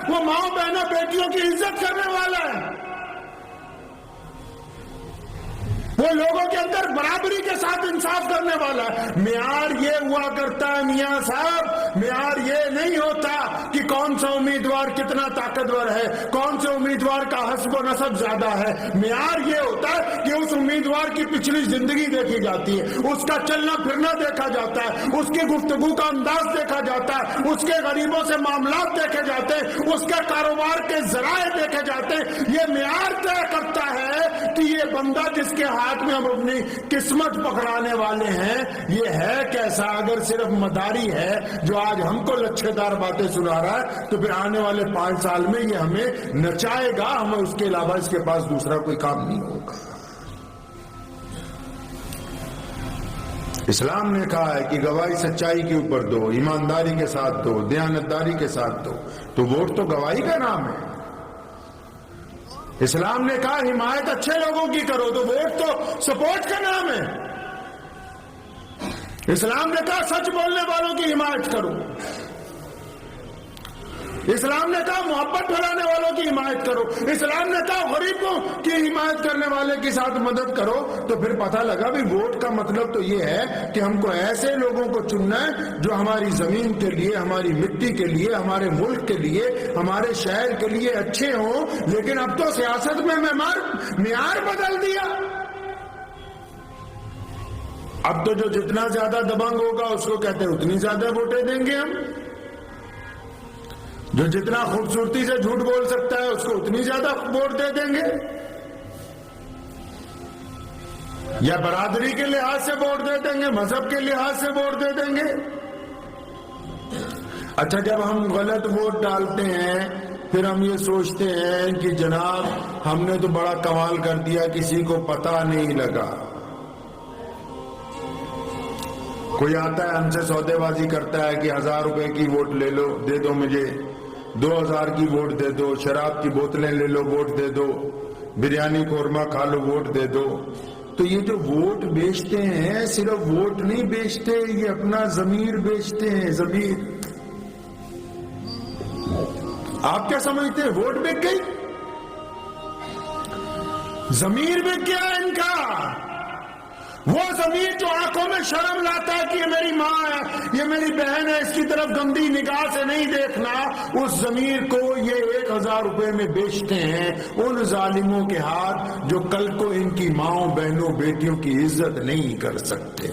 وہ ماں بہنوں بیٹیوں کی عزت کرنے والا ہے، وہ لوگوں کے اندر برابری کے ساتھ انصاف کرنے والا ہے۔ معیار یہ ہوا کرتا ہے میاں صاحب، معیار یہ نہیں ہوتا کہ کون سا امیدوار کتنا طاقتور ہے، کون سے امیدوار کا حسب و نسب زیادہ ہے۔ معیار یہ ہوتا ہے کہ اس امیدوار کی پچھلی زندگی دیکھی جاتی ہے، اس کا چلنا پھرنا دیکھا جاتا ہے، اس کی گفتگو کا انداز دیکھا جاتا ہے، اس کے غریبوں سے معاملات دیکھے جاتے ہیں، اس کے کاروبار کے ذرائع دیکھے جاتے ہیں۔ یہ معیار طے کرتا ہے کہ یہ بندہ جس کے ہاتھ میں ہم اپنی قسمت پکڑانے والے ہیں یہ ہے کیسا۔ اگر صرف مداری ہے جو آج ہم کو لچھے دار باتیں سنا رہا ہے تو پھر آنے والے 5 سال میں یہ ہمیں نچائے گا، ہمیں اس کے علاوہ اس کے پاس دوسرا کوئی کام نہیں ہوگا۔ اسلام نے کہا ہے کہ گواہی سچائی کے اوپر دو، ایمانداری کے ساتھ دو، دیانتداری کے ساتھ دو، تو ووٹ تو گواہی کا نام ہے۔ اسلام نے کہا حمایت اچھے لوگوں کی کرو، تو ووٹ تو سپورٹ کا نام ہے۔ اسلام نے کہا سچ بولنے والوں کی حمایت کرو، اسلام نے کہا محبت پھیلانے والوں کی حمایت کرو، اسلام نے کہا غریبوں کی حمایت کرنے والے کے ساتھ مدد کرو۔ تو پھر پتہ لگا بھی ووٹ کا مطلب تو یہ ہے کہ ہم کو ایسے لوگوں کو چننا ہے جو ہماری زمین کے لیے، ہماری مٹی کے لیے، ہمارے ملک کے لیے، ہمارے شہر کے لیے اچھے ہوں۔ لیکن اب تو سیاست میں معیار بدل دیا۔ اب تو جو جتنا زیادہ دبنگ ہوگا اس کو کہتے ہیں اتنی زیادہ ووٹیں دیں گے ہم، جو جتنا خوبصورتی سے جھوٹ بول سکتا ہے اس کو اتنی زیادہ ووٹ دے دیں گے، یا برادری کے لحاظ سے ووٹ دے دیں گے، مذہب کے لحاظ سے ووٹ دے دیں گے۔ اچھا جب ہم غلط ووٹ ڈالتے ہیں پھر ہم یہ سوچتے ہیں کہ جناب ہم نے تو بڑا کمال کر دیا، کسی کو پتہ نہیں لگا۔ کوئی آتا ہے ہم سے سودے بازی کرتا ہے کہ 1000 روپے کی ووٹ لے لو، دے دو مجھے، 2000 کی ووٹ دے دو، شراب کی بوتلیں لے لو ووٹ دے دو، بریانی قورمہ کھا لو ووٹ دے دو۔ تو یہ جو ووٹ بیچتے ہیں صرف ووٹ نہیں بیچتے، یہ اپنا ضمیر بیچتے ہیں، ضمیر۔ آپ کیا سمجھتے ہیں ووٹ بک گئی؟ ضمیر بک گیا ان کا۔ وہ ضمیر جو آنکھوں میں شرم لاتا ہے کہ یہ میری ماں ہے، یہ میری بہن ہے، اس کی طرف گندی نگاہ سے نہیں دیکھنا، اس ضمیر کو یہ 1000 روپے میں بیچتے ہیں ان ظالموں کے ہاتھ جو کل کو ان کی ماؤں بہنوں بیٹیوں کی عزت نہیں کر سکتے۔